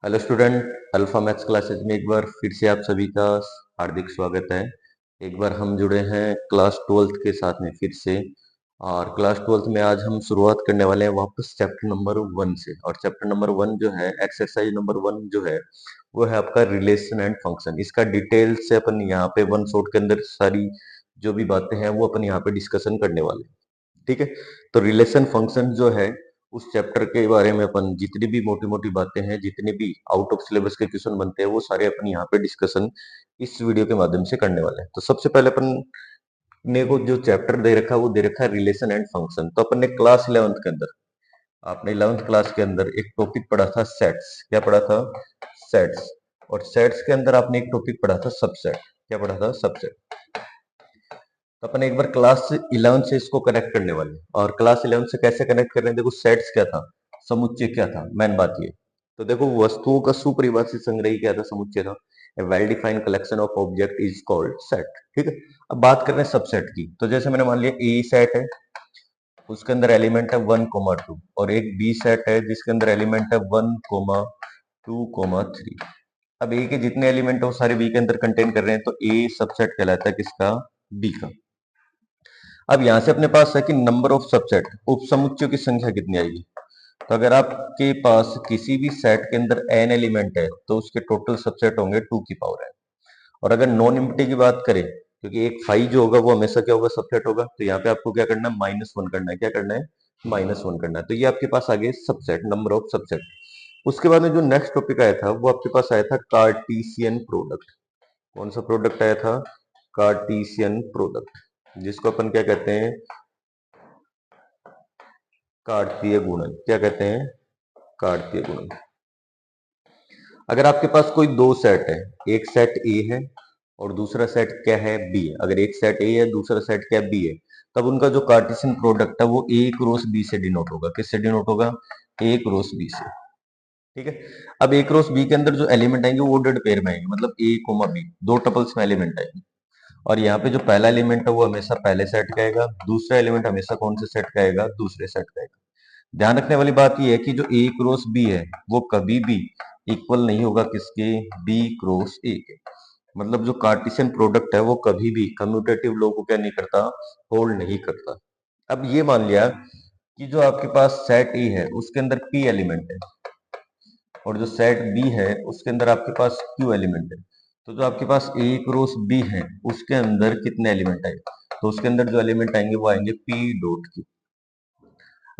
Hello student, alpha maths classes में एक बार फिर से आप सभी का हार्दिक स्वागत है। एक बार हम जुड़े हैं क्लास 12th के साथ में फिर से। और क्लास 12th में आज हम शुरुआत करने वाले हैं वापस चैप्टर नंबर 1 से। और चैप्टर नंबर 1 जो है, एक्सरसाइज नंबर 1 जो है, वो है आपका रिलेशन एंड फंक्शन। इसका डिटेल से अपन यहाँ पे वन शॉट के अंदर सारी जो भी बातें हैं वो अपन यहाँ पे डिस्कशन करने वाले हैं। ठीक है। तो रिलेशन फंक्शन जो है, उस चैप्टर के बारे में अपन जितनी भी मोटी मोटी बातें हैं, जितने भी आउट ऑफ सिलेबस के क्वेश्चन बनते हैं, वो सारे अपन यहाँ पे डिस्कशन इस वीडियो के माध्यम से करने वाले हैं। तो सबसे पहले अपन ने को जो चैप्टर दे रखा है वो दे रखा है रिलेशन एंड फंक्शन। तो अपन ने क्लास 11th के अंदर, आपने 11th क्लास के अंदर एक टॉपिक पढ़ा था सेट्स। क्या पढ़ा था? सेट्स। और सेट्स के अंदर आपने एक टॉपिक पढ़ा था सबसेट। क्या पढ़ा था? सबसेट। तो अपन एक बार क्लास 11 से इसको कनेक्ट करने वाले हैं। और क्लास 11 से कैसे कनेक्ट कर रहे हैं? देखो, सेट्स क्या था, समुच्चय क्या था, मेन बात ये। तो देखो, वस्तुओं का सुपरिभाषित संग्रह क्या था? समुच्चय था। A well defined collection of object is called set. ठीक है। अब बात कर रहे हैं सबसेट की। तो जैसे मैंने मान लिया ए सेट है, उसके अंदर एलिमेंट है 1, 2, और एक बी सेट है जिसके अंदर एलिमेंट है 1, 2, 3। अब ए के जितने एलिमेंट है वो सारे बी के अंदर कंटेन कर रहे हैं, तो ए सबसेट कहलाता है किसका? बी का। अब यहां से अपने पास है कि नंबर ऑफ सबसेट, उप समुच्चयों की संख्या कितनी आएगी। तो अगर आपके पास किसी भी सेट के अंदर n एलिमेंट है तो उसके टोटल सबसेट होंगे 2 की पावर n। और अगर नॉन एम्प्टी की बात करें, क्योंकि एक फाइव जो होगा वो हमेशा क्या होगा? सबसेट होगा। तो यहाँ पे आपको क्या करना है? -1 करना है। क्या करना है? -1 करना है। तो ये आपके पास आ गए सबसेट, नंबर ऑफ सबसेट। उसके बाद में जो नेक्स्ट टॉपिक आया था वो आपके पास आया था कार्टीसियन प्रोडक्ट। कौन सा प्रोडक्ट आया था? कार्टीसियन प्रोडक्ट, जिसको अपन क्या कहते हैं? कार्तीय गुणन। क्या कहते हैं? कार्तीय गुणन। अगर आपके पास कोई दो सेट है, एक सेट ए है और दूसरा सेट क्या है? बी है। अगर एक सेट ए है, दूसरा सेट क्या है? बी है। तब उनका जो कार्टेशियन प्रोडक्ट है वो ए क्रॉस बी से डिनोट होगा। किससे डिनोट होगा? ए क्रॉस बी से। ठीक है। अब ए क्रॉस बी के अंदर जो एलिमेंट आएंगे वो ऑर्डर्ड पेयर में आएंगे, मतलब ए कोमा बी, दो टपल्स में एलिमेंट आएंगे। और यहाँ पे जो पहला एलिमेंट है वो हमेशा पहले सेट का आएगा, दूसरा एलिमेंट हमेशा कौन से सेट का आएगा? दूसरे सेट का आएगा। ध्यान रखने वाली बात यह है कि जो ए क्रॉस बी है वो कभी भी इक्वल नहीं होगा किसके? बी क्रॉस ए के। मतलब जो कार्टेशियन प्रोडक्ट है वो कभी भी कम्यूटेटिव लॉ को क्या नहीं करता? होल्ड नहीं करता। अब ये मान लिया कि जो आपके पास सेट ए है उसके अंदर पी एलिमेंट है, और जो सेट बी है उसके अंदर आपके पास क्यू एलिमेंट है। तो जो आपके पास ए क्रॉस बी है उसके अंदर कितने एलिमेंट आएंगे? तो उसके अंदर जो एलिमेंट आएंगे वो आएंगे पी डॉट क्यू।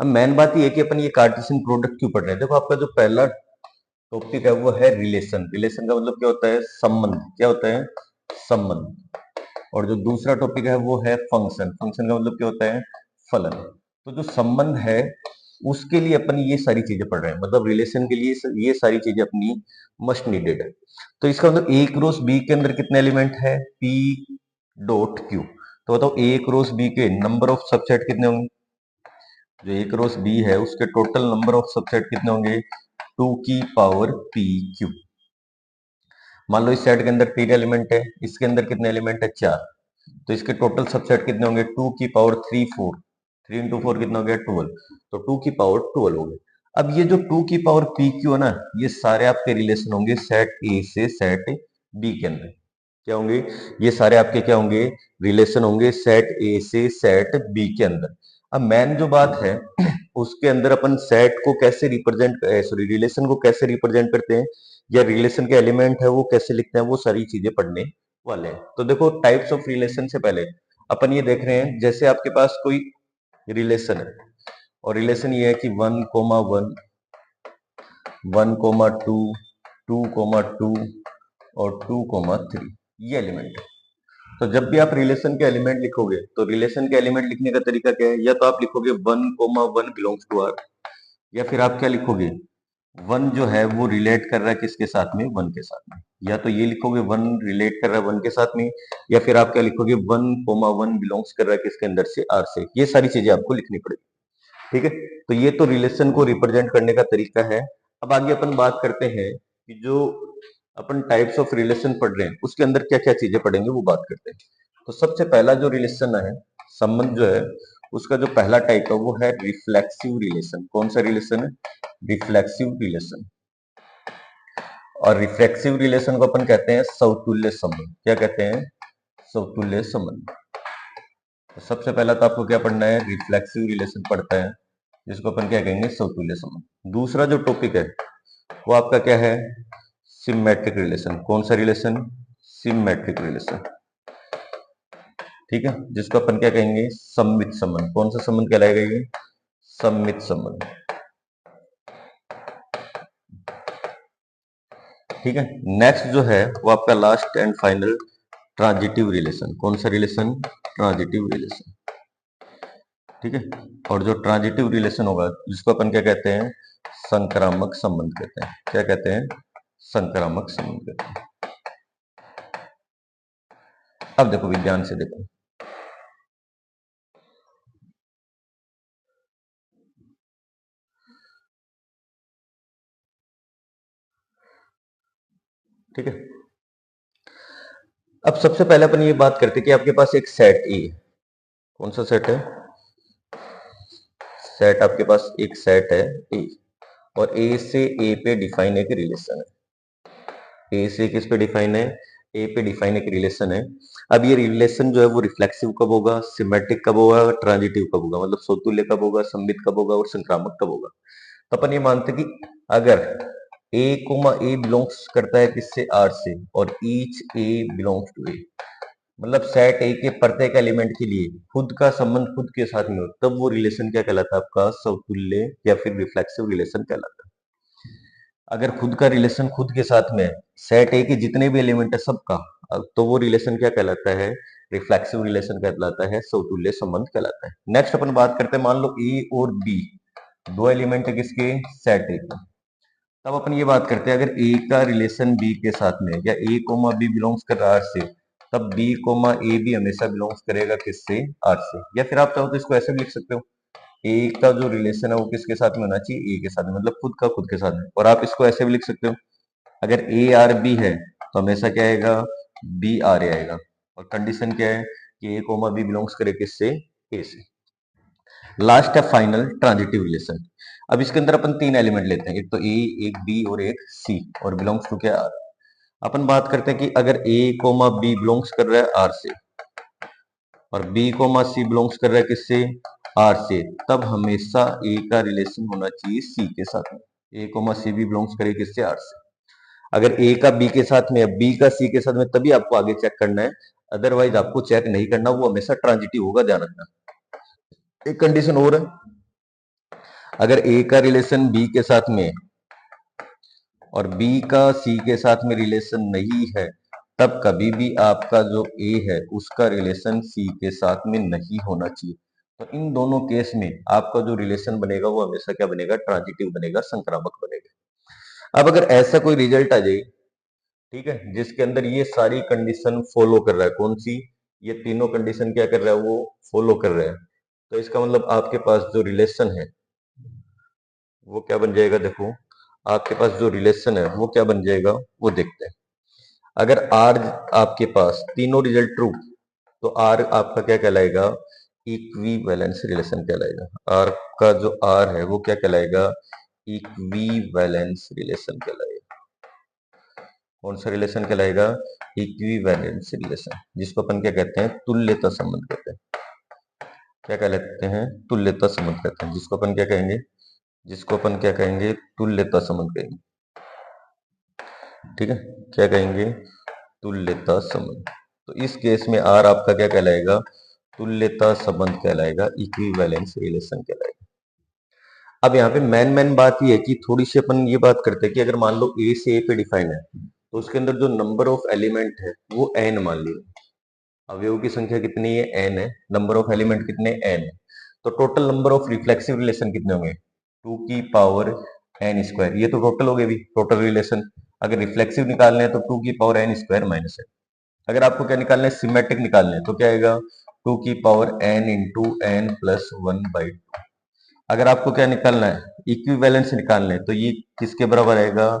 अब मेन बात ये है कि अपन ये कार्टेशियन प्रोडक्ट क्यों पढ़ रहे हैं। देखो, आपका जो पहला टॉपिक है वो है रिलेशन। रिलेशन का मतलब क्या होता है? संबंध। क्या होता है? संबंध। और जो दूसरा टॉपिक है वो है फंक्शन। फंक्शन का मतलब क्या होता है? फलन। तो जो संबंध है उसके लिए अपन ये सारी चीजें पढ़ रहे हैं, मतलब रिलेशन के लिए ये सारी चीजें अपनी मस्ट नीडेड है। तो इसका मतलब ए क्रॉस बी के अंदर कितने एलिमेंट है? P dot Q. तो बताओ, ए क्रॉस बी के नंबर ऑफ सबसेट कितने होंगे? जो ए क्रॉस बी है उसके टोटल नंबर ऑफ सबसेट कितने होंगे? 2 की पावर पी क्यू। मान लो इस सेट के अंदर 3 एलिमेंट है, इसके अंदर कितने एलिमेंट है? 4। तो इसके टोटल सबसेट कितने होंगे? 2 की पावर 3 4। 3 इंटू 4 कितना हो गया? 12। तो 2 की पावर 12 हो गए। अब ये जो 2 की पावर पी क्यू है ना, ये सारे आपके रिलेशन होंगे सेट ए से सेट बी के अंदर। क्या होंगे? ये सारे आपके क्या होंगे? रिलेशन होंगे सेट ए से सेट बी के अंदर। अब मेन जो बात है उसके अंदर अपन सेट को कैसे रिप्रेजेंट, सॉरी, रिलेशन को कैसे रिप्रेजेंट करते हैं, या रिलेशन के एलिमेंट है वो कैसे लिखते हैं, वो सारी चीजें पढ़ने वाले हैं। तो देखो, टाइप्स ऑफ रिलेशन से पहले अपन ये देख रहे हैं, जैसे आपके पास कोई रिलेशन है और रिलेशन ये है कि 1, 1, 1, 2, 2, 2 और 2, 3, ये एलिमेंट है। तो जब भी आप रिलेशन के एलिमेंट लिखोगे तो रिलेशन के एलिमेंट लिखने का तरीका क्या है? या तो आप लिखोगे 1, 1 बिलोंग्स टू आर, या फिर आप क्या लिखोगे? वन जो है वो रिलेट कर रहा है किसके साथ में? वन के साथ में। या तो ये लिखोगे वन रिलेट कर रहा है वन के साथ में, या फिर आप क्या लिखोगे? 1, 1 बिलोंग्स कर रहा है किसके अंदर से? आर से। ये सारी चीजें आपको लिखनी पड़ेगी। ठीक है। तो ये तो रिलेशन को रिप्रेजेंट करने का तरीका है। अब आगे अपन बात करते हैं कि जो अपन टाइप्स ऑफ रिलेशन पढ़ रहे हैं उसके अंदर क्या क्या चीजें पढ़ेंगे वो बात करते हैं। तो सबसे पहला जो रिलेशन है, संबंध जो है, उसका जो पहला टाइप है वो है रिफ्लेक्सिव रिलेशन। कौन सा रिलेशन है? Reflexive relation. और रिफ्लेक्सिव रिलेशन को अपन कहते हैं समतुल्य संबंध। क्या कहते हैं? समतुल्य संबंध। तो सबसे पहला तो आपको क्या पढ़ना है? रिफ्लेक्सिव रिलेशन पढ़ता है, जिसको अपन क्या कहेंगे? समतुल्य संबंध। दूसरा जो टॉपिक है वो आपका क्या है? Symmetric relation. कौन सा रिलेशन? Symmetric relation. ठीक है, जिसको अपन क्या कहेंगे? सममित संबंध। कौन सा संबंध कहलाएगा ये? सममित संबंध। ठीक है, नेक्स्ट जो है वो आपका last and final transitive relation. कौन सा रिलेशन? Transitive relation. ठीक है, और जो ट्रांजिटिव रिलेशन होगा जिसको अपन क्या कहते हैं? संक्रामक संबंध कहते हैं। क्या कहते हैं? संक्रामक संबंध कहते हैं। अब देखो विज्ञान से देखो, ठीक है। अब सबसे पहले अपन ये बात करते हैं कि आपके पास एक सेट ए है। कौन सा सेट है? सेट आपके पास एक सेट है ए, और ए से ए पे डिफाइन एक रिलेशन है। ए से किस पे डिफाइन है? ए पे डिफाइन एक रिलेशन है। अब ये रिलेशन जो है वो रिफ्लेक्सिव कब होगा, सिमेट्रिक कब होगा, ट्रांजिटिव कब होगा, मतलब समतुल्य कब होगा, सममित कब होगा और संक्रामक कब होगा। तो अपन ये मानते हैं कि अगर ए कोमा ए बिलोंग्स करता है किससे? आर से, और ईच ए बिलोंग्स टू ए, मतलब सेट ए के प्रत्येक एलिमेंट के लिए खुद का संबंध खुद के साथ में हो, तब वो रिलेशन क्या कहलाता है? आपका समतुल्य या फिर रिफ्लेक्सिव रिलेशन कहलाता है। अगर खुद का रिलेशन खुद के साथ में है, सेट ए के जितने भी एलिमेंट है सबका, तो वो रिलेशन क्या कहलाता है? रिफ्लेक्सिव रिलेशन कहलाता है, समतुल्य संबंध कहलाता है। नेक्स्ट अपन बात करते हैं, मान लो ए और बी दो एलिमेंट है किसके? सेट ए के। तब अपन ये बात करते हैं, अगर ए का रिलेशन बी के साथ में, या ए कोमा बी बिलोंग्स कर रहा है आर से, तब बी कोमा ए भी हमेशा बिलोंग्स करेगा किससे? आर से। या फिर आप चाहो तो इसको ऐसे भी लिख सकते हो, ए का जो रिलेशन है वो किसके साथ में होना चाहिए? ए के साथ में, मतलब खुद का खुद के साथ में। और आप इसको ऐसे भी लिख सकते हो, अगर ए आर बी है तो हमेशा क्या आएगा? बी आर ए आएगा। और कंडीशन क्या है? कि ए कोमा बी बिलोंग्स करे किससे? ए से। लास्ट है फाइनल ट्रांजिटिव रिलेशन। अब इसके अंदर अपन तीन एलिमेंट लेते हैं, एक तो ए, एक बी और एक सी, और बिलोंग्स टू क्या? आर। अपन बात करते हैं कि अगर ए कोमा बी बिलोंग्स कर रहा है आर से, और बी कोमा सी बिलोंग्स कर रहा है किससे? आर से, तब हमेशा ए का रिलेशन होना चाहिए सी के साथ में। ए कोमा सी भी बिलोंग्स करे किससे? आर से। अगर ए का बी के साथ में है, बी का सी के साथ में, तभी आपको आगे चेक करना है, अदरवाइज आपको चेक नहीं करना, वो हमेशा ट्रांजिटिव होगा, ध्यान रखना। एक कंडीशन और है, अगर ए का रिलेशन बी के साथ में और बी का सी के साथ में रिलेशन नहीं है, तब कभी भी आपका जो ए है उसका रिलेशन सी के साथ में नहीं होना चाहिए। तो इन दोनों केस में आपका जो रिलेशन बनेगा वो हमेशा क्या बनेगा? ट्रांजिटिव बनेगा, संक्रामक बनेगा। अब अगर ऐसा कोई रिजल्ट आ जाए, ठीक है, जिसके अंदर ये सारी कंडीशन फॉलो कर रहा है, कौन सी? ये तीनों कंडीशन क्या कर रहा है? वो फॉलो कर रहा है। तो इसका मतलब आपके पास जो रिलेशन है वो क्या बन जाएगा? देखो, आपके पास जो रिलेशन है वो क्या बन जाएगा, वो देखते हैं। अगर आर आपके पास तीनों रिजल्ट ट्रू, तो आर आपका क्या कहलाएगा? इक्विवेलेंस रिलेशन कहलाएगा। आर का जो आर है वो क्या कहलाएगा? इक्विवेलेंस रिलेशन कहलाएगा। कौन सा रिलेशन कहलाएगा? इक्विवेलेंस रिलेशन, जिसको अपन क्या कहते हैं? तुल्यता संबंध कहते हैं। क्या कहलाते हैं? तुल्यता संबंध कहते हैं, जिसको अपन क्या कहेंगे? जिसको अपन क्या कहेंगे? तुल्यता संबंध कहेंगे। ठीक है, क्या कहेंगे? तुल्यता संबंध। तो इस केस में आर आपका क्या कहलाएगा? तुल्यता संबंध कहलाएगा, इक्विवेलेंस रिलेशन कहलाएगा। अब यहाँ पे मेन बात ये है कि थोड़ी सी अपन ये बात करते हैं कि अगर मान लो ए से ए पे डिफाइन है, तो उसके अंदर जो नंबर ऑफ एलिमेंट है वो एन मान लीजिए। अवयवों की संख्या कितनी है? एन है। नंबर ऑफ एलिमेंट कितने? एन है। तो total number of reflexive relation कितने होंगे? 2 की पावर एन स्क्वायर। ये तो टोटल हो गए भी, टोटल रिलेशन। अगर रिफ्लेक्सिव निकालने हैं तो 2 की पावर एन स्क्वायर माइनस है। अगर आपको क्या निकालना है? सिमेट्रिक निकालना है, तो क्या आएगा? 2 की power n into n plus 1/2। अगर आपको क्या निकालना है? इक्विवेलेंस निकालना है, तो ये किसके बराबर आएगा?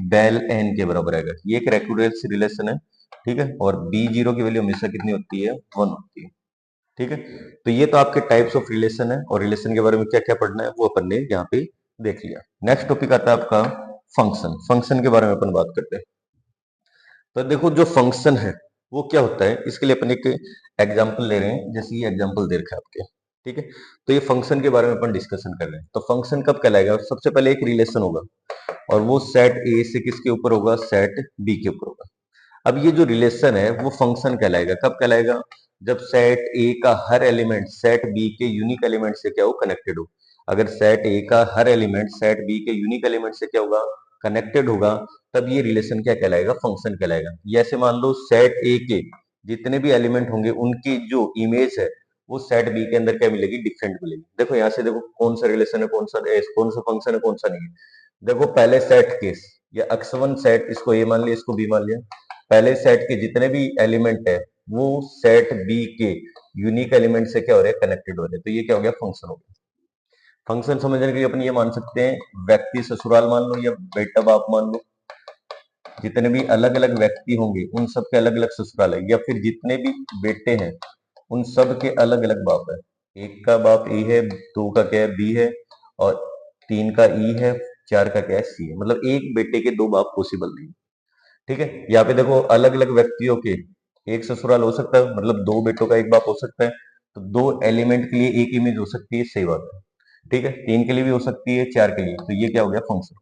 डेल एन के बराबर आएगा। ये एक रेक्यूरेंस रिलेशन है, ठीक है। और बी जीरो की वैल्यू हमेशा कितनी होती है? 1 होती है, ठीक है। तो ये तो आपके टाइप्स ऑफ रिलेशन है, और रिलेशन के बारे में क्या क्या पढ़ना है वो अपन ने यहाँ पे देख लिया। नेक्स्ट टॉपिक आता है आपका फंक्शन। फंक्शन के बारे में अपन बात करते हैं। तो देखो जो फंक्शन है वो क्या होता है, इसके लिए अपन एक एग्जांपल ले रहे हैं, जैसे ये एग्जांपल दे रखा है आपके, ठीक है। तो ये फंक्शन के बारे में अपन डिस्कशन कर रहे हैं। तो फंक्शन कब कहलाएगा, सबसे पहले एक रिलेशन होगा और वो सेट ए से किसके ऊपर होगा, सेट बी के ऊपर होगा। अब ये जो रिलेशन है वो फंक्शन कहलाएगा, कब कहलाएगा, जब सेट ए का हर एलिमेंट सेट बी के यूनिक एलिमेंट से क्या हो, कनेक्टेड हो। अगर सेट ए का हर एलिमेंट सेट बी के यूनिक एलिमेंट से क्या होगा, कनेक्टेड होगा, तब ये रिलेशन क्या कहलाएगा, फंक्शन कहलाएगा। जैसे मान लो सेट ए के जितने भी एलिमेंट होंगे उनकी जो इमेज है वो सेट बी के अंदर क्या मिलेगी, डिफरेंट मिलेगी। देखो यहाँ से देखो कौन सा रिलेशन है, कौन सा फंक्शन है, कौन सा नहीं है। देखो पहले सेट केस या अक्सवन सेट, इसको ए मान लिया, इसको बी मान लिया। पहले सेट के जितने भी एलिमेंट है वो सेट बी के यूनिक एलिमेंट से क्या हो रहे हैं, कनेक्टेड हो रहे हैं। तो ये क्या हो गया, फंक्शन हो गया। फंक्शन समझने के लिए अपन ये मान सकते हैं, व्यक्ति ससुराल मान लो या बेटा बाप मान लो, जितने भी अलग अलग व्यक्ति होंगे उन सब के अलग अलग ससुराल है, या फिर जितने भी बेटे हैं उन सब के अलग अलग बाप है। एक का बाप ए है, दो का क्या है, बी है, और तीन का ई है, चार का क्या है, सी है। मतलब एक बेटे के दो बाप पॉसिबल नहीं, ठीक है। यहाँ पे देखो अलग अलग व्यक्तियों के एक ससुराल हो सकता है, मतलब दो बेटों का एक बाप हो सकता है। तो दो एलिमेंट के लिए एक इमेज हो सकती है, सही बात है, ठीक है। तीन के लिए भी हो सकती है, चार के लिए। तो ये क्या हो गया, फंक्शन,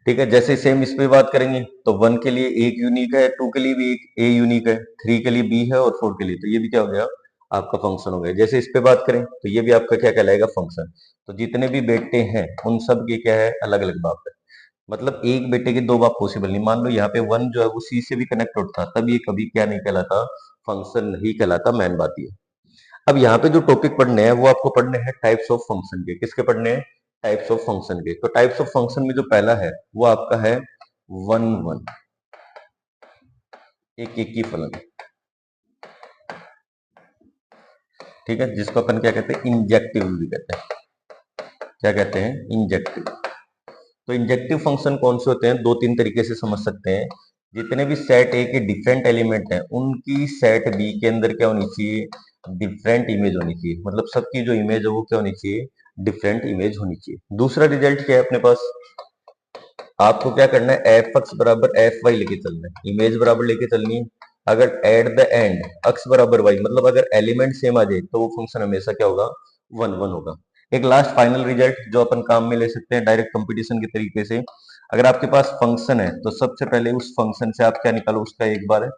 ठीक है। जैसे सेम इस पे बात करेंगे तो वन के लिए एक यूनिक है, टू के लिए भी एक ए यूनिक है, थ्री के लिए बी है और फोर के लिए, तो ये भी क्या हो गया, आपका फंक्शन हो गया। जैसे इस पे बात करें तो ये भी आपका क्या कहलाएगा, फंक्शन। तो जितने भी बेटे हैं उन सब के क्या है, अलग अलग बाप है। मतलब एक बेटे के दो बाप पॉसिबल नहीं। मान लो यहाँ पे वन जो है वो सी से भी कनेक्ट होता, तब ये कभी क्या नहीं कहलाता, फंक्शन नहीं कहलाता। मेन बात ये। अब यहाँ पे जो टॉपिक पढ़ने हैं वो आपको पढ़ने हैं टाइप्स ऑफ फंक्शन के। किसके पढ़ने हैं, टाइप्स ऑफ फंक्शन के। तो टाइप्स ऑफ फंक्शन में जो पहला है वो आपका है वन वन, एक एक की फलन, ठीक है, जिसको अपन क्या कहते हैं, इंजेक्टिव भी कहते हैं। क्या कहते हैं, इंजेक्टिव। तो इंजेक्टिव फंक्शन कौन से होते हैं, दो तीन तरीके से समझ सकते हैं। जितने भी सेट ए के डिफरेंट एलिमेंट हैं उनकी सेट बी के अंदर क्या होनी चाहिए, डिफरेंट इमेज होनी चाहिए। मतलब सबकी जो इमेज है वो क्या होनी चाहिए, डिफरेंट इमेज होनी चाहिए। दूसरा रिजल्ट क्या है अपने पास, आपको क्या करना है, एफ एक्स बराबर एफ वाई लेके चलना है, इमेज बराबर लेके चलनी है। अगर एट द एंड एक्स बराबर वाई, मतलब अगर एलिमेंट सेम आ जाए तो वो फंक्शन हमेशा क्या होगा, वन वन होगा। एक लास्ट फाइनल रिजल्ट जो अपन काम में ले सकते हैं डायरेक्ट कंपटीशन के तरीके से, अगर आपके पास फंक्शन है तो सबसे पहले उस फंक्शन से आप क्या निकालो, उसका एक बार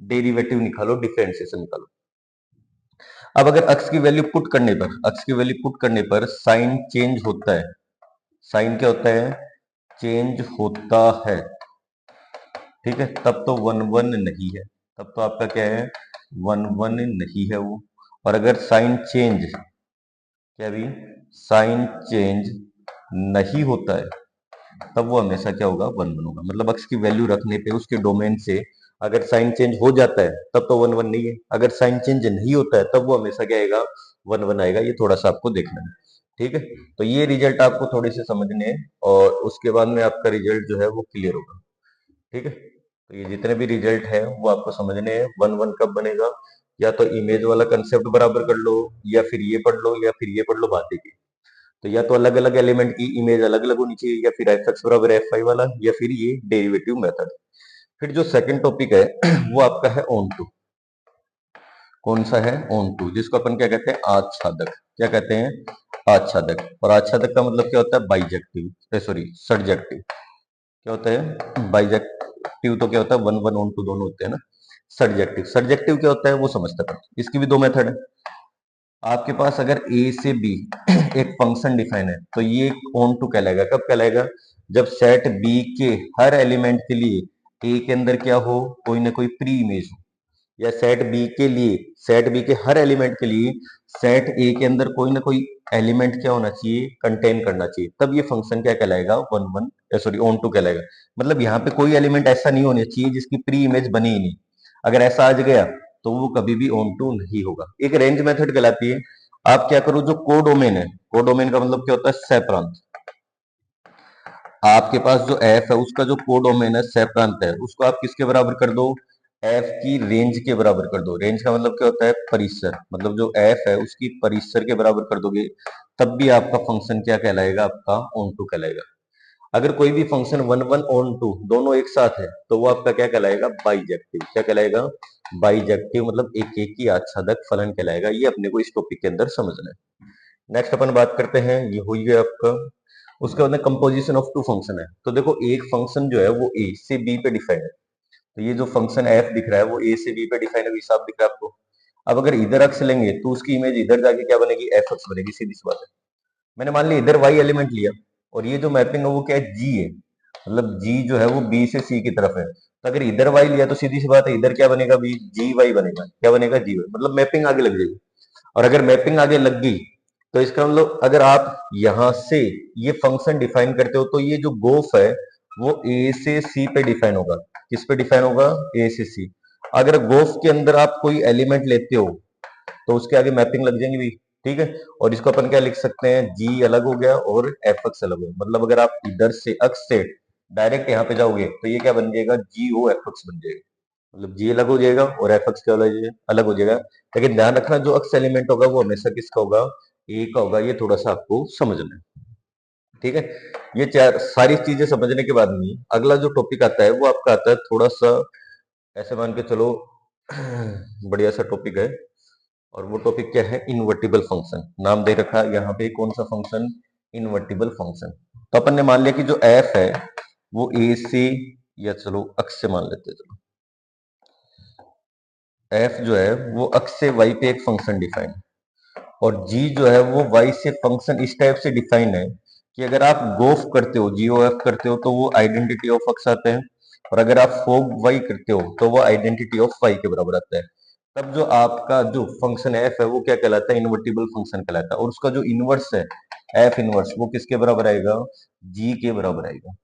डेरिवेटिव निकालो, डिफरेंशिएशन निकालो। अब अगर x की वैल्यू पुट करने पर, x की वैल्यू पुट करने पर साइन चेंज होता है, साइन क्या होता है, चेंज होता है, ठीक है, तब तो वन वन नहीं है, तब तो आपका क्या है, वन वन नहीं है वो। और अगर साइन चेंज, क्या भी, साइन चेंज नहीं होता है तब वो हमेशा क्या होगा, वन वन होगा। मतलब x की वैल्यू रखने पे उसके डोमेन से अगर साइन चेंज हो जाता है तब तो वन वन नहीं है, अगर साइन चेंज नहीं होता है तब वो हमेशा क्या आएगा, वन वन आएगा। ये थोड़ा सा आपको देखना है, ठीक है। तो ये रिजल्ट आपको थोड़े से समझने हैं और उसके बाद में आपका रिजल्ट जो है वो क्लियर होगा, ठीक है। तो ये जितने भी रिजल्ट है वो आपको समझने हैं। वन वन कब बनेगा, या तो इमेज वाला कंसेप्ट बराबर कर लो, या फिर ये पढ़ लो, या फिर ये पढ़ लो बातें की। तो या तो अलग अलग एलिमेंट की इमेज अलग अलग होनी चाहिए, या फिर एफ एक्स बराबर एफ वाई वाला, या फिर ये डेरिवेटिव मेथड। फिर जो सेकंड टॉपिक है वो आपका है ऑन टू। कौन सा है, ऑन टू, जिसको अपन क्या कहते हैं, आच्छादक। क्या कहते हैं, आच्छादक। और आच्छादक का मतलब क्या होता है, बाइजेक्टिव, सॉरी सब्जेक्टिव। क्या होता है, बाइजेक्टिव तो क्या होता है, वन वन ऑन टू दोनों होते हैं ना। सब्जेक्टिव, सब्जेक्टिव क्या होता है वो समझते हैं। इसकी भी दो मेथड है। आपके पास अगर ए से बी एक फंक्शन डिफाइन है तो ये ऑन टू कहलाएगा। कब कहलाएगा, जब सेट बी के हर एलिमेंट के लिए ए के अंदर क्या हो, कोई ना कोई प्री इमेज हो, या सेट बी के लिए, सेट बी के हर एलिमेंट के लिए सेट ए के अंदर कोई ना कोई एलिमेंट क्या होना चाहिए, कंटेन करना चाहिए, तब ये फंक्शन क्या कहलाएगा, one one, sorry onto कहलाएगा। मतलब यहाँ पे कोई एलिमेंट ऐसा नहीं होना चाहिए जिसकी प्री इमेज बनी ही नहीं। अगर ऐसा आ गया तो वो कभी भी ऑन टू नहीं होगा। एक रेंज मेथड कहलाती है। आप क्या करो, जो कोडोमेन है, कोडोमेन का मतलब क्या होता है, सह प्रांत। आपके पास जो एफ है उसका जो कोडोमेन है, सह प्रांत है, उसको आप किसके बराबर कर दो, एफ की रेंज के बराबर कर दो। रेंज का मतलब क्या होता है, परिसर। मतलब जो एफ है उसकी परिसर के बराबर कर दोगे तब भी आपका फंक्शन क्या कहलाएगा, आपका ऑन टू कहलाएगा। अगर कोई भी फंक्शन 1 1 दोनों एक साथ है तो वो आपका क्या कहलाएगा, बाइजेक्टिव। क्या कहलाएगा, बाइजेक्टिव, मतलब एक एक ही आच्छादक फलन कहलाएगा। ये अपने को इस टॉपिक के अंदर समझना है। नेक्स्ट अपन बात करते हैं, ये हुई है आपका, उसके बाद में कंपोजिशन ऑफ टू फंक्शन है। तो देखो एक फंक्शन जो है वो ए से बी पे डिफाइन है। तो ये जो फंक्शन एफ दिख रहा है वो ए से बी पे डिफाइन है, हिसाब दिख रहा है आपको। अब अगर इधर अक्ष लेंगे तो उसकी इमेज इधर जाके क्या बनेगी, एफ अक्ष बनेगी, सीधी सी बात है। मैंने मान लिया इधर वाई एलिमेंट लिया और ये जो मैपिंग है वो क्या है, जी है, मतलब जी जो है वो बी से सी की तरफ है। तो अगर इधर वाई लिया तो सीधी सी बात है इधर क्या बनेगा, बी जी वाई बनेगा। क्या बनेगा, जी वाई, मतलब मैपिंग आगे लग जाएगी। और अगर मैपिंग आगे लग गई तो इसका मतलब अगर आप यहां से ये फंक्शन डिफाइन करते हो तो ये जो गोफ है वो ए से सी पे डिफाइन होगा। किस पे डिफाइन होगा, ए से सी। अगर गोफ के अंदर आप कोई एलिमेंट लेते हो तो उसके आगे मैपिंग लग जाएंगी भी, ठीक है। और इसको अपन क्या लिख सकते हैं, जी अलग हो गया और एफ अक्स अलग हो गया। मतलब अगर आप इधर से अक्स से डायरेक्ट यहाँ पे जाओगे तो ये क्या बन जाएगा, जी ओ एफ अक्स बन जाएगा। मतलब जी अलग हो जाएगा और एफ अक्स क्या अलग हो जाएगा। लेकिन ध्यान रखना जो अक्स एलिमेंट होगा वो हमेशा किसका होगा, ए का होगा। ये थोड़ा सा आपको समझना है, ठीक है। ये चार सारी चीजें समझने के बाद में अगला जो टॉपिक आता है वो आपका आता है थोड़ा सा ऐसे मान के चलो बढ़िया सा टॉपिक है। और वो टॉपिक क्या है, इनवर्टिबल फंक्शन। नाम दे रखा है यहाँ पे कौन सा फंक्शन, इनवर्टिबल फंक्शन। तो अपन ने मान लिया कि जो एफ है वो ए से, या चलो अक्ष से मान लेते हैं, चलो एफ जो है वो अक्ष से वाई पे एक फंक्शन डिफाइन, और जी जो है वो वाई से फंक्शन इस टाइप से डिफाइन है कि अगर आप गोफ करते हो, जीओ एफ करते हो तो वो आइडेंटिटी ऑफ अक्स आता है, और अगर आप फोग वाई करते हो तो वो आइडेंटिटी ऑफ वाई के बराबर आता है। तब जो आपका जो फंक्शन एफ है वो क्या कहलाता है, इनवर्टिबल फंक्शन कहलाता है। और उसका जो इनवर्स है एफ इनवर्स वो किसके बराबर आएगा, जी के बराबर आएगा,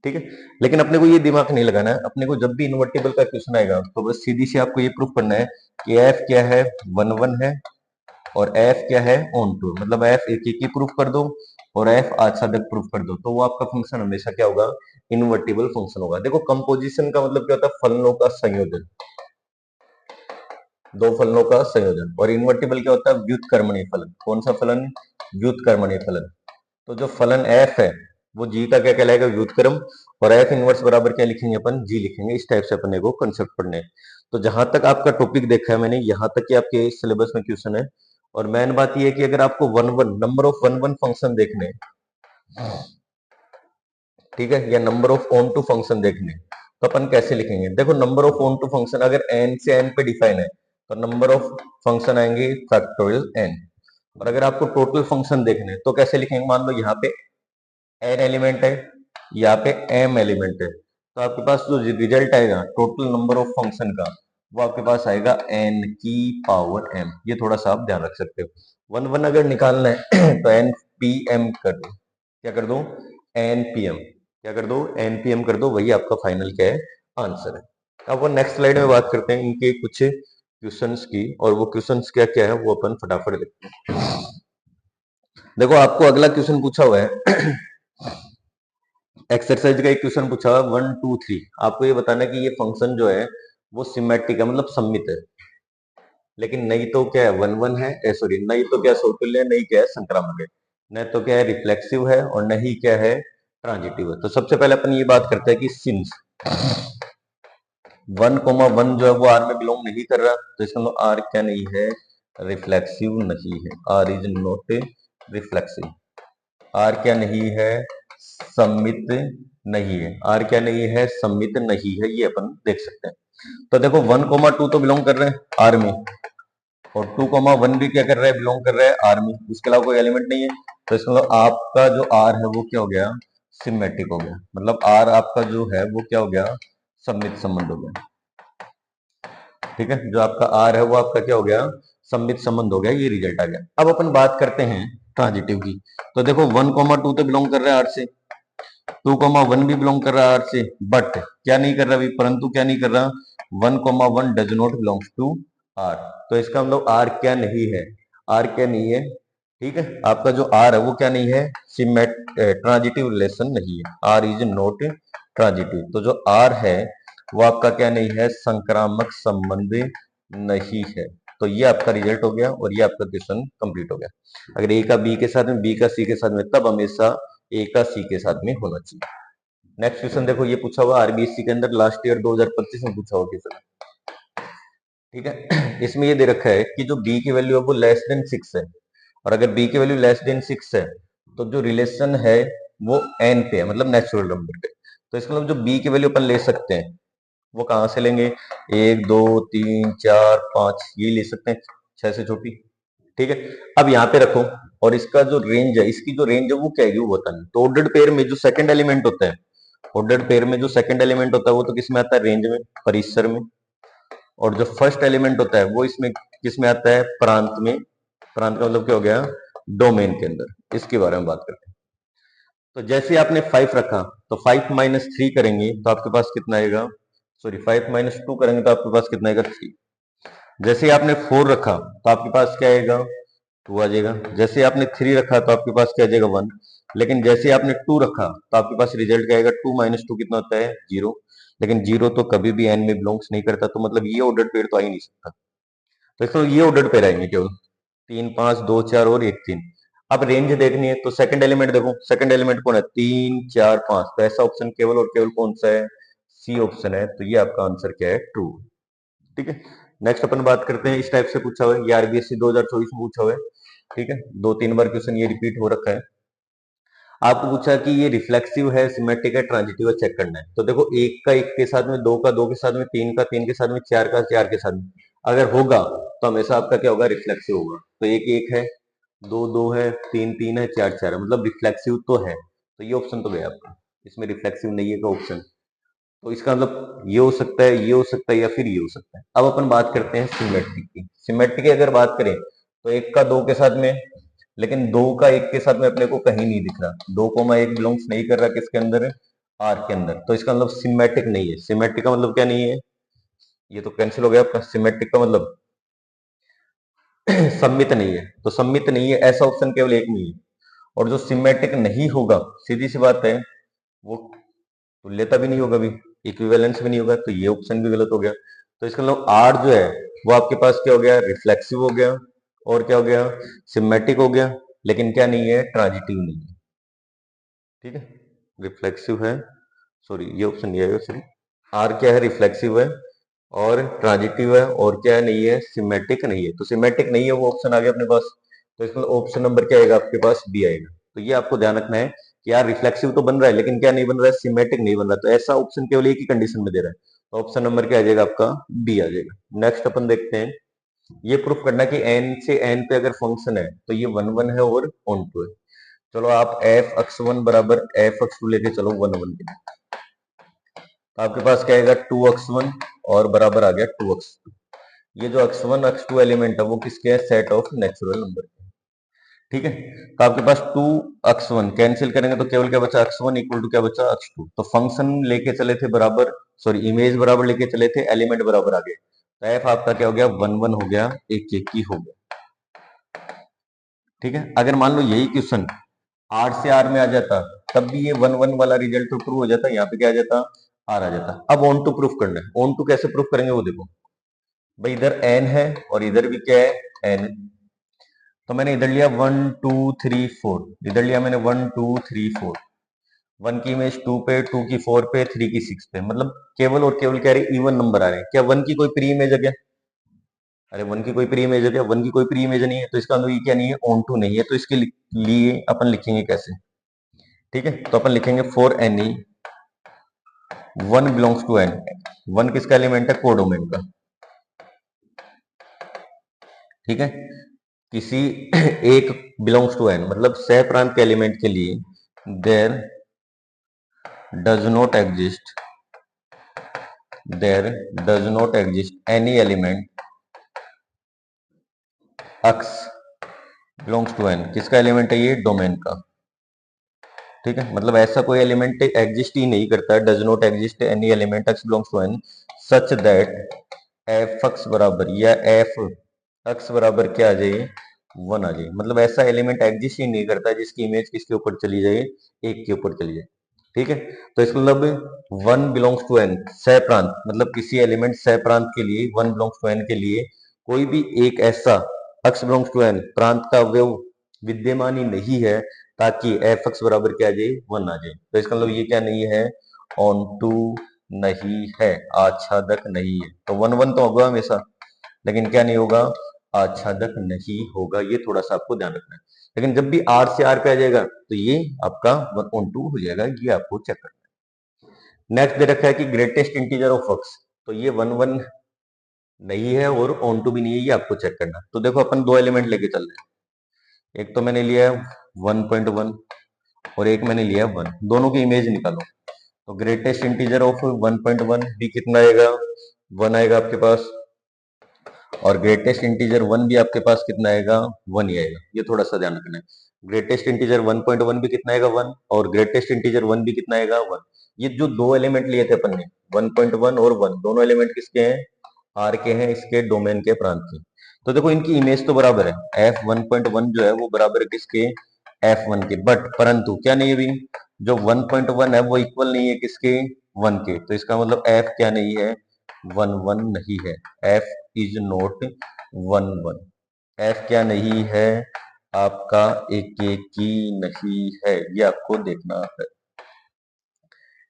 ठीक है। लेकिन अपने को ये दिमाग नहीं लगाना है, अपने को जब भी इनवर्टिबल का क्वेश्चन आएगा तो बस सीधी सी आपको ये प्रूफ करना है कि एफ क्या है, 1 1 है, और एफ क्या है, ऑन टू। मतलब एफ एक एक ही प्रूफ कर दो और एफ आच्छादक प्रूफ कर दो तो वो आपका फंक्शन हमेशा क्या होगा, इनवर्टिबल फंक्शन होगा। देखो कंपोजिशन का मतलब क्या होता है, फलनों का संयोजन, दो फलनों का संयोजन। और इनवर्टिबल क्या होता है, व्युत्क्रमणीय फलन। कौन सा फलन, व्युत्क्रमणीय फलन। तो जो फलन एफ है वो जी का क्या कहलाएगा, व्युत्क्रम। और एफ इनवर्स बराबर क्या लिखेंगे अपन, जी लिखेंगे। इस टाइप से अपने को कंसेप्ट पढ़ने हैं। तो जहां तक आपका टॉपिक देखा है मैंने, यहाँ तक कि आपके सिलेबस में क्वेश्चन है। और मेन बात ये है कि अगर आपको 1 1 नंबर ऑफ 1 1 फंक्शन देखने, ठीक है, या number of onto function देखने, तो अपन कैसे लिखेंगे। देखो number of onto function अगर एन से एन पे डिफाइन है तो नंबर ऑफ फंक्शन आएंगे फैक्टोरियल एन। और अगर आपको टोटल फंक्शन देखने तो कैसे लिखेंगे, मान लो यहाँ पे एन एलिमेंट है, यहाँ पे एम एलिमेंट है, तो आपके पास जो रिजल्ट आएगा टोटल नंबर ऑफ फंक्शन का वो आपके पास आएगा एन की पावर एम। ये थोड़ा सा आप ध्यान रख सकते हो। 1 1 अगर निकालना है तो एन पी एम कर दो, क्या कर दो, एन पी एम, क्या कर दो, एन पी एम कर दो, वही आपका फाइनल क्या है, आंसर है। अब वो नेक्स्ट स्लाइड में बात करते हैं इनके कुछ क्वेश्चंस की, और वो क्वेश्चंस क्या क्या है वो अपन फटाफट देखते हैं। देखो आपको अगला क्वेश्चन पूछा हुआ है एक्सरसाइज का एक क्वेश्चन पूछा हुआ 1 2 3। आपको ये बताना है कि ये फंक्शन जो है वो सिमेट्रिक है, मतलब सममित है। लेकिन नहीं तो क्या है, 1 1 है, सॉरी नहीं तो क्या समतुल्य है, नहीं क्या है संक्रामक है, न तो क्या है रिफ्लेक्सिव है, और नहीं क्या है ट्रांजिटिव है। तो सबसे पहले अपन ये बात करते हैं कि सिंस 1 1 जो है वो आर में बिलोंग नहीं कर रहा, तो इसका मतलब आर क्या नहीं है, रिफ्लेक्सिव नहीं है। R is not reflexive. R क्या नहीं है, सममित नहीं है। आर क्या नहीं है, सममित नहीं है, ये अपन देख सकते हैं। तो देखो 1 2 तो बिलोंग कर रहे हैं आर में, और 2 1 भी क्या कर रहा है, बिलोंग कर रहा है आर में। उसके अलावा कोई एलिमेंट नहीं है, तो इसका मतलब आपका जो आर है वो क्या हो गया, सिमेट्रिक हो गया। मतलब आर आपका जो है वो क्या हो गया, सममित संबंध हो गया, ठीक है। जो आपका आर है वो आपका क्या हो गया, सममित संबंध हो गया, ये रिजल्ट आ गया। अब अपन बात करते हैं ट्रांजिटिव की। तो देखो 1 2 तो बिलोंग कर रहा है आर से, 2 1 भी बिलोंग कर रहा है आर से, बट क्या नहीं कर रहा अभी, परंतु क्या नहीं कर रहा, 1 1 does not belongs to R. तो इसका मतलब आर क्या नहीं है, आर क्या नहीं है, ठीक है। आपका जो आर है वो क्या नहीं है, सिमेट ट्रांजिटिव रिलेशन नहीं है, आर इज नॉट ट्रांजिटिव। तो जो आर है वो आपका क्या नहीं है, संक्रामक संबंध नहीं है। तो ये आपका रिजल्ट हो गया और ये आपका क्वेश्चन कंप्लीट हो गया। अगर ए का बी के साथ में, बी का सी के साथ में, तब हमेशा ए का सी के साथ में होना चाहिए। नेक्स्ट क्वेश्चन देखो, ये पूछा हुआ आरबीएससी के अंदर लास्ट ईयर 2025 में पूछा हुआ क्वेश्चन। ठीक है, इसमें ये दे रखा है कि जो बी की वैल्यू है वो लेस देन 6 है, और अगर बी की वैल्यू लेस देन 6 है तो जो रिलेशन है वो एन पे है, मतलब नेचुरल नंबर पे। तो इसका मतलब जो बी की वैल्यू अपन ले सकते हैं वो कहाँ से लेंगे, 1 2 3 4 5 ये ले सकते हैं, 6 से छोटी। ठीक है, अब यहाँ पे रखो, और इसका जो रेंज है, इसकी जो रेंज है वो क्या है वो बताना। तो ऑर्डर्ड पेयर में जो सेकंड एलिमेंट होता है, ऑर्डर्ड पेयर में जो सेकंड एलिमेंट होता है वो तो किस में आता है, रेंज में, परिसर में। और जो फर्स्ट एलिमेंट होता है वो इसमें किस में आता है, प्रांत में। प्रांत का मतलब क्या हो गया, डोमेन के अंदर। इसके बारे में बात करते हैं। तो जैसे आपने 5 रखा तो 5 माइनस 3 करेंगे तो आपके पास कितना आएगा, सॉरी 5 माइनस 2 करेंगे तो आपके पास कितना आएगा, 3। जैसे आपने 4 रखा तो आपके पास क्या आएगा, 2 आ जाएगा। जैसे आपने 3 रखा तो आपके पास क्या आ जाएगा, 1। लेकिन जैसे आपने 2 रखा तो आपके पास रिजल्ट क्या आएगा, 2 माइनस 2 कितना होता है, 0। लेकिन 0 तो कभी भी एन में बिलोंग्स नहीं करता, तो मतलब ये ऑर्डर पेयर तो आ ही नहीं सकता। तो इसको ये ऑर्डर पेयर आएंगे केवल 3 5 2 4 और 1 3। अब रेंज देखनी है तो सेकंड एलिमेंट देखो, सेकंड एलिमेंट कौन है, 3 4 5। तो ऐसा ऑप्शन केवल और केवल कौन सा है, सी ऑप्शन है। तो ये आपका आंसर क्या है, ट्रू। ठीक है, नेक्स्ट अपन बात करते हैं, इस टाइप से पूछा हुआ है, ये आरबीएससी 2024 में पूछा हुआ है। ठीक है, 2 3 बार क्वेश्चन ये रिपीट हो रखा है। आपको पूछा कि ये रिफ्लेक्सिव है, सिमेट्रिक है, ट्रांजिटिव है, चेक करना है। तो देखो, एक का एक के साथ में, दो का दो के साथ में, तीन का तीन के साथ में, चार का चार के साथ में अगर होगा तो हमेशा आपका क्या होगा, रिफ्लेक्सिव होगा। तो एक एक है, दो दो है, तीन तीन है, चार चार है, मतलब रिफ्लेक्सिव तो है। तो ये ऑप्शन तो गया आपका, इसमें रिफ्लेक्सिव नहीं है का ऑप्शन। तो इसका मतलब ये हो सकता है, ये हो सकता है, या फिर ये हो सकता है। अब अपन बात करते हैं सिमेट्रिक की। सिमेट्रिक की अगर बात करें तो एक का दो के साथ में, लेकिन दो का एक के साथ में अपने को कहीं नहीं दिख रहा, 2 1 बिलोंग्स नहीं कर रहा किसके अंदर, आर के अंदर। तो इसका मतलब सिमेट्रिक नहीं है। सिमेट्रिक का मतलब क्या नहीं है, ये तो कैंसिल हो गया आपका। सिमेट्रिक का मतलब सम्मित नहीं है। तो सम्मित नहीं है ऐसा ऑप्शन केवल एक नहीं है। और जो सिमेट्रिक नहीं होगा, सीधी सी बात है, वो तुल्यता भी नहीं होगा, भी इक्विवेलेंस भी नहीं होगा। तो ये ऑप्शन भी गलत हो गया। तो इसका मतलब आर जो है वो आपके पास क्या हो गया, रिफ्लेक्सिव हो गया, और क्या हो गया, सिमेट्रिक हो गया, लेकिन क्या नहीं है, ट्रांजिटिव नहीं है। ठीक है, रिफ्लेक्सिव है, सॉरी ये ऑप्शन नहीं आएगा, सॉरी। आर क्या है, रिफ्लेक्सिव है और ट्रांजिटिव है, और क्या नहीं है, सिमेट्रिक नहीं है। तो सिमेट्रिक नहीं है वो ऑप्शन आ गया अपने पास। तो इसमें ऑप्शन नंबर क्या आएगा आपके पास, बी आएगा। तो ये आपको ध्यान रखना है कि यार रिफ्लेक्सिव तो बन रहा है, लेकिन क्या नहीं बन रहा है, सिमेट्रिक नहीं बन रहा। तो ऐसा ऑप्शन केवल एक ही कंडीशन में दे रहा है। तो ऑप्शन नंबर क्या आ जाएगा आपका, बी आ जाएगा। नेक्स्ट अपन देखते हैं, ये प्रूफ करना कि एन से एन पे अगर फंक्शन है तो ये 1 1 है और ऑन टू है। चलो आप एफ एक्स वन बराबर एफ एक्स टू लेके चलो 1 1 के, तो आपके पास क्या आएगा, 2x1 और बराबर आ गया 2x2। ये जो x1 x2 एलिमेंट है वो किसके है, सेट ऑफ नेचुरल नंबर। ठीक है, तो आपके पास 2x1 कैंसिल करेंगे तो केवल क्या बचा, x1 इक्वल टू क्या बचा, x2। तो फंक्शन लेके चले थे बराबर, सॉरी इमेज बराबर लेके चले थे, एलिमेंट बराबर आ गए। तो एफ आपका क्या हो गया, 1 1 हो गया, एक एक ही हो गया। ठीक है, अगर मान लो यही क्वेश्चन आर से आर में आ जाता तब भी ये 1 1 वाला रिजल्ट तो ट्रू हो जाता, यहाँ पे क्या आ जाता, आर आ जाता। अब ऑन टू प्रूफ करना है। ऑन टू कैसे प्रूफ करेंगे वो देखो, भाई इधर एन है और इधर भी क्या है, एन। तो मैंने इधर लिया 1 2 3 4, इधर लिया मैंने 1 2 3 4। 1 की इमेज 2 पे, 2 की 4 पे, 3 की 6 पे, मतलब केवल और केवल क्या रहे, इवन नंबर आ रहे हैं। क्या 1 की कोई प्री इमेज है क्या, अरे 1 की कोई प्री इमेज है क्या, 1 की कोई प्री इमेज नहीं है। तो इसका मतलब ये क्या नहीं है, ऑन टू नहीं है। तो इसके लिए अपन लिखेंगे कैसे, ठीक है, तो अपन लिखेंगे for any 1 belongs to n. 1 किसका एलिमेंट है, कोडोमेन का। ठीक है, किसी एक बिलोंग्स टू एन मतलब सह प्रांत के एलिमेंट के लिए there does not exist, there does not exist any element x belongs to N. किसका एलिमेंट है ये, डोमेन का। ठीक है, मतलब ऐसा कोई एलिमेंट एग्जिस्ट ही नहीं करता, does not exist any element x belongs to n such that f x बराबर या एफ एक्स बराबर क्या आ जाए, 1 आ जाए। मतलब ऐसा एलिमेंट एग्जिस्ट ही नहीं करता जिसकी इमेज किसके ऊपर चली जाए, एक के ऊपर चली जाए। ठीक है, तो इसका मतलब 1 बिलोंग्स टू एन सह प्रांत, मतलब किसी एलिमेंट सह प्रांत के लिए 1 बिलोंग्स टू एन के लिए कोई भी एक ऐसा एक्स बिलोंग्स टू एन प्रांत का अवयव विद्यमान ही नहीं है ताकि एफ एक्स बराबर क्या आ जाए, 1 आ जाए। तो इसका मतलब ये क्या नहीं है, ऑन टू नहीं है, आच्छादक नहीं है। तो 1 1 तो होगा हमेशा, लेकिन क्या नहीं होगा, आच्छादक नहीं होगा। ये थोड़ा सा आपको ध्यान रखना है। लेकिन जब भी आर से आर पे आ जाएगा तो ये आपका 1 ऑन टू हो जाएगा, ये आपको चेक करना है। नेक्स्ट दे रखा है कि ग्रेटेस्ट इंटीजर ऑफ x, तो ये 1 1 नहीं है और ऑन टू भी नहीं है, ये आपको चेक करना है। तो देखो अपन दो एलिमेंट लेके चल रहे हैं, एक तो मैंने लिया है 1.1 और एक मैंने लिया है 1, दोनों की इमेज निकालो। तो ग्रेटेस्ट इंटीजर ऑफ 1.1 भी कितना आएगा, 1 आएगा आपके पास, और ग्रेटेस्ट इंटीजर 1 भी आपके पास कितना आएगा, 1 ही आएगा। ये थोड़ा सा ध्यान रखना है। ग्रेटेस्ट इंटीजर 1.1 भी कितना आएगा, 1, और ग्रेटेस्ट इंटीजर 1 भी कितना आएगा, 1। ये जो दो एलिमेंट लिए थे अपन ने 1.1 और 1, दोनों एलिमेंट किसके हैं, आर के हैं, इसके डोमेन के प्रांत के। तो देखो इनकी इमेज तो बराबर है, f1.1 जो है वो बराबर है किसके, f1 के, बट परंतु क्या नहीं है अभी, जो 1.1 है वो इक्वल नहीं है किसके, 1 के। तो इसका मतलब f क्या नहीं है, 1 1 नहीं है, f इज नॉट 1 1। f क्या नहीं है आपका, एक की नहीं है, ये आपको देखना है।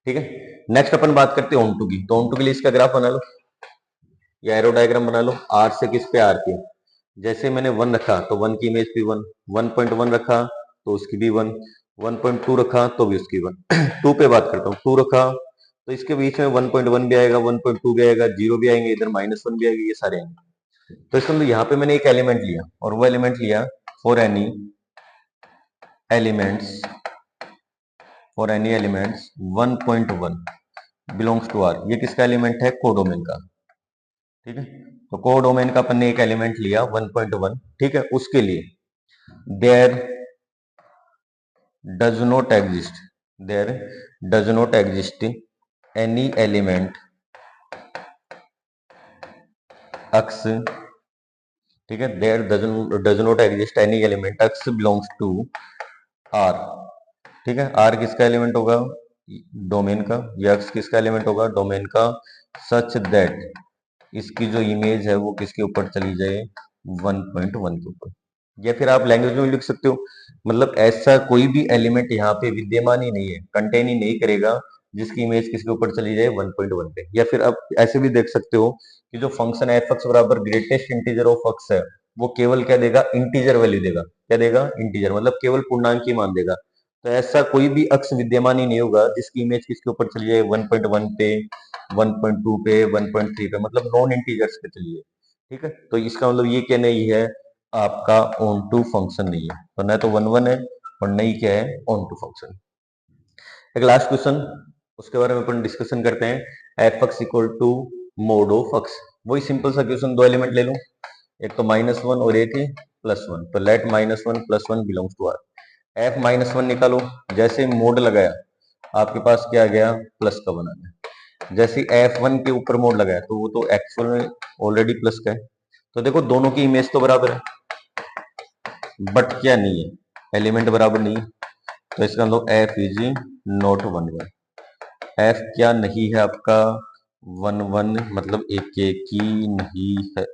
ठीक है, नेक्स्ट अपन बात करते हैं ऑन टू की। तो ऑन टू के लिए इसका ग्राफ बना लो या एरो डायग्राम बना लो। आर से किस पे, आर पे। जैसे मैंने 1 रखा तो 1 की इमेज भी 1, 1.1 रखा तो उसकी भी 1, 1.2 रखा तो भी उसकी 1। 2 पे बात करता हूँ, 2 रखा तो इसके बीच में 1.1 भी आएगा, 1.2 भी आएगा, 0 भी आएंगे, इधर -1 भी आएगा, ये सारे आएंगे। तो इसका मतलब यहाँ पे मैंने एक एलिमेंट लिया और वो एलिमेंट लिया for any elements 1.1 belongs to R. ये किसका एलिमेंट है, कोडोमेन का। ठीक है, तो कोडोमेन का अपन ने एक एलिमेंट लिया 1.1। ठीक है, उसके लिए there does not exist, there does not exist any element x, ठीक है, there does not exist any element x belongs to r। ठीक है, r किसका एलिमेंट होगा, डोमेन का, या x किसका एलिमेंट होगा, डोमेन का, सच दैट इसकी जो इमेज है वो किसके ऊपर चली जाए, 1.1 के ऊपर। या फिर आप लैंग्वेज में लिख सकते हो, मतलब ऐसा कोई भी एलिमेंट यहाँ पे विद्यमान ही नहीं है, कंटेन ही नहीं करेगा जिसकी इमेज किसके ऊपर चली जाए, 1.1 पे। या फिर आप ऐसे भी देख सकते हो कि जो फंक्शन एफ एक्स बराबर ग्रेटेस्ट इंटीजर ऑफ एक्स है, वो केवल क्या देगा, इंटीजर वैल्यू देगा। क्या देगा, इंटीजर, मतलब केवल पूर्णांक ही मान देगा। तो ऐसा कोई भी अक्ष विद्यमान ही नहीं होगा जिसकी इमेज किसके ऊपर चली जाए, 1.1 पे, 1.2 पे, 1.3 पे, मतलब नॉन इंटीजर्स पे चली जाए। ठीक है, तो इसका मतलब ये क्या नहीं है, आपका ऑन टू फंक्शन नहीं है। तो न तो 1 1 है और नहीं क्या है, ऑन टू फंक्शन। एक लास्ट क्वेश्चन, उसके बारे में अपन डिस्कशन करते हैं। F x equal to mod of x. वही सिंपल सा क्वेश्चन, दो एलिमेंट ले लूं, एक तो -1 और एक है +1। तो let -1 +1 belongs to R. F -1 निकालो, जैसे मोड लगाया आपके पास क्या आ गया, प्लस का बना गया। जैसे F1 के ऊपर मोड लगाया तो वो तो एक्चुअल में ऑलरेडी प्लस का है। तो देखो दोनों की इमेज तो बराबर है, बट क्या नहीं है, एलिमेंट बराबर नहीं है। तो इसका मतलब एफ इज नॉट 1 1। एफ क्या नहीं है आपका, 1 1, मतलब एक की नहीं है।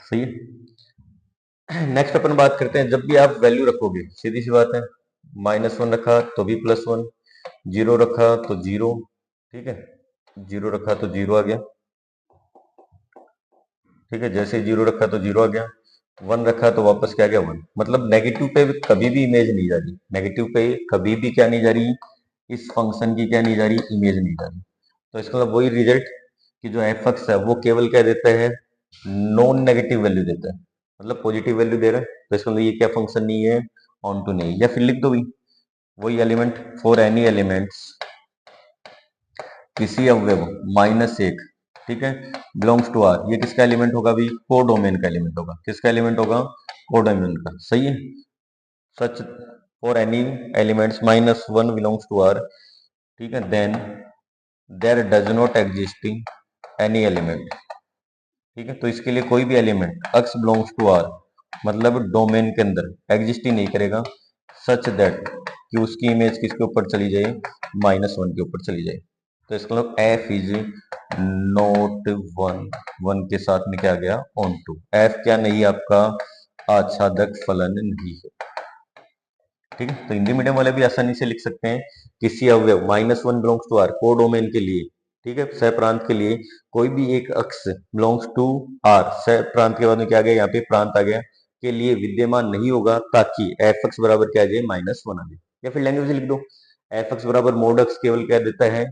सही है। नेक्स्ट अपन बात करते हैं, जब भी आप वैल्यू रखोगे, सीधी सी बात है, -1 रखा तो भी +1, 0 रखा तो 0। ठीक है, 0 रखा तो 0 आ गया। ठीक है, जैसे 0 रखा तो 0 आ गया, 1 रखा तो वापस क्या आ गया, 1। मतलब नेगेटिव पे कभी भी इमेज नहीं जा रही, नेगेटिव पे कभी भी क्या नहीं जा रही, इस फंक्शन की क्या नहीं जा रही, इमेज नहीं जा रही। तो इसका मतलब वही रिजल्ट कि जो एफ एक्स है वो केवल क्या देता है, नॉन नेगेटिव वैल्यू देता है, मतलब पॉजिटिव वैल्यू दे रहा है। तो इसका मतलब ये क्या फंक्शन नहीं है, ऑन टू नहीं। या फिर लिख दो भी वही एलिमेंट, फॉर एनी एलिमेंट्स किसी अवयव -1, ठीक है, बिलोंग्स टू आर। ये किसका एलिमेंट होगा, भी कोडोमेन का एलिमेंट होगा। किसका एलिमेंट होगा, कोडोमेन का। सही है, such for any elements -1 belongs to R, ठीक है, then there does not existing any element. ठीक है, तो इसके लिए कोई भी element x belongs to R, मतलब डोमेन के अंदर एग्जिस्ट ही नहीं करेगा, सच दैट कि उसकी इमेज किसके ऊपर चली जाए, -1 के ऊपर चली जाए। तो इसका मतलब f इज नॉट 1 1 के साथ में क्या आ गया, ऑन टू। f क्या नहीं आपका, आच्छादक फलन नहीं है। ठीक है, तो हिंदी मीडियम वाले भी आसानी से लिख सकते हैं किसी अवयव -1 बिलोंग्स टू आर कोडोमेन के लिए, ठीक है, सह प्रांत के लिए कोई भी एक अक्ष बिलोंग्स टू आर, सह प्रांत के बाद में क्या आ गया, यहाँ पे प्रांत आ गया, के लिए विद्यमान नहीं होगा ताकि एफ एक्स बराबर क्या आ जाए, -1 आ जाए। या फिर लैंग्वेज लिख दो, एफ एक्स बराबर मोड एक्स केवल क्या देता है,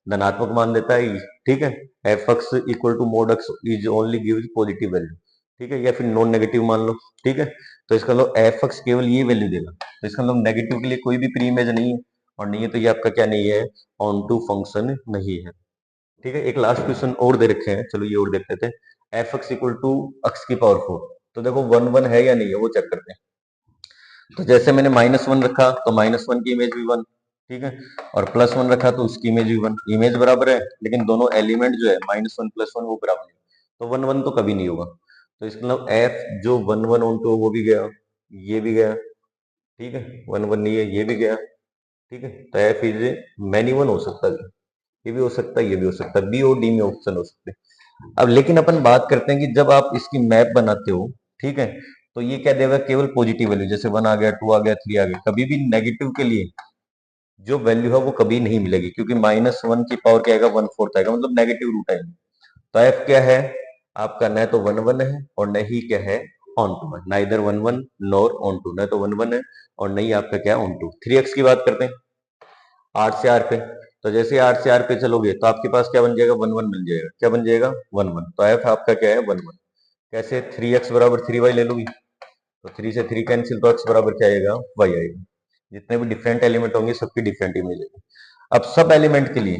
धनात्मक मान देता है, ठीक है, f x equal to mod x is only gives positive value, ठीक है, या फिर नॉन नेगेटिव मान लो, ठीक है, तो इसका मतलब एफ एक्स केवल ये वैल्यू देगा, तो इसका मतलब नेगेटिव के लिए कोई भी प्री इमेज नहीं है, और नहीं है तो ये आपका क्या नहीं है, ऑन टू फंक्शन नहीं है। ठीक है, एक लास्ट क्वेश्चन और दे रखे हैं, चलो ये और देख लेते हैं, f x equal to x की पावर 4, तो देखो 1 1 है या नहीं है वो चेक करते हैं। तो जैसे मैंने -1 रखा तो -1 की इमेज भी 1, ठीक है, और +1 रखा तो उसकी इमेज भी 1, इमेज बराबर है लेकिन दोनों एलिमेंट जो है -1 +1 वो बराबर नहीं, तो 1 1 तो कभी नहीं होगा, तो इसका मतलब एफ जो 1 1 ऑन टू वो भी गया, ये भी गया, ठीक है, 1 1 नहीं है ये भी गया, ठीक है, तो एफ इज मैनी वन हो सकता है, ये भी हो सकता है, ये भी हो सकता है, बी और डी में ऑप्शन हो सकते हैं। अब लेकिन अपन बात करते हैं कि जब आप इसकी मैप बनाते हो, ठीक है, तो ये क्या देगा, केवल पॉजिटिव वैल्यू, जैसे 1 आ गया, 2 आ गया, 3 आ गया, कभी भी नेगेटिव के लिए जो वैल्यू है वो कभी नहीं मिलेगी, क्योंकि -1 की पावर क्या आएगा, 1/4 आएगा, मतलब नेगेटिव रूट आएगा। तो एफ क्या है आपका, न तो 1 1 है और न ही क्या है, ऑन टू है, नाइदर 1 1 नॉर ऑन टू, न तो 1 1 है और नहीं आपका क्या ऑन टू। 3x की बात करते हैं, 8 से 8 पे, तो जैसे 8 से 8 पे चलोगे तो आपके पास क्या बन जाएगा, 1 1 मिल जाएगा, क्या बन जाएगा, 1 1, तो एफ आपका क्या है, 1 1। कैसे, 3x बराबर 3y ले लोगी, तो 3 से 3 कैंसिल, तो x बराबर क्या आएगा, y आएगा। जितने भी डिफरेंट एलिमेंट होंगे सबकी डिफरेंट इमेज आएगी। अब सब एलिमेंट के लिए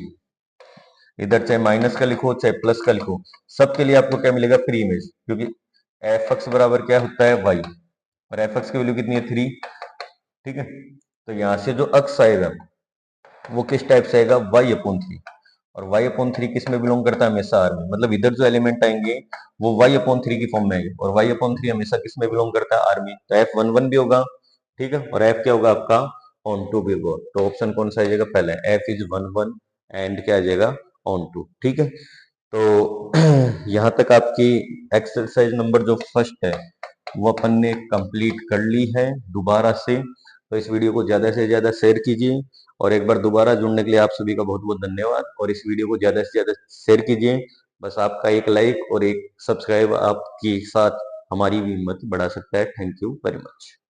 इधर चाहे माइनस का लिखो चाहे प्लस का लिखो, सबके लिए आपको क्या मिलेगा, फ्री इमेज, क्योंकि एफ एक्स बराबर क्या होता है, वाई, और एफ एक्स की वैल्यू कितनी है, 3, ठीक है, तो यहाँ से जो अक्स आएगा वो किस टाइप से आएगा, y/3, और y/3 किस में बिलोंग करता है, हमेशा आर में, मतलब इधर जो एलिमेंट आएंगे वो y/3 की फॉर्म में आएंगे, और y/3 हमेशा किस में बिलोंग करता है, आर में, तो एफ 1 1 भी होगा, ठीक है, और एफ क्या होगा आपका, ऑन टू भी होगा, तो ऑप्शन कौन सा आ जाएगा, पहले एफ इज 1 1 एंड क्या आ जाएगा, ऑन टू, ठीक है। तो यहाँ तक आपकी एक्सरसाइज नंबर जो फर्स्ट है वो अपन ने कंप्लीट कर ली है दोबारा से, तो इस वीडियो को ज्यादा से ज्यादा शेयर कीजिए, और एक बार दोबारा जुड़ने के लिए आप सभी का बहुत बहुत धन्यवाद, और इस वीडियो को ज्यादा से ज्यादा शेयर कीजिए, बस आपका एक लाइक और एक सब्सक्राइब आपके साथ हमारी भी हिम्मत बढ़ा सकता है। Thank you very much.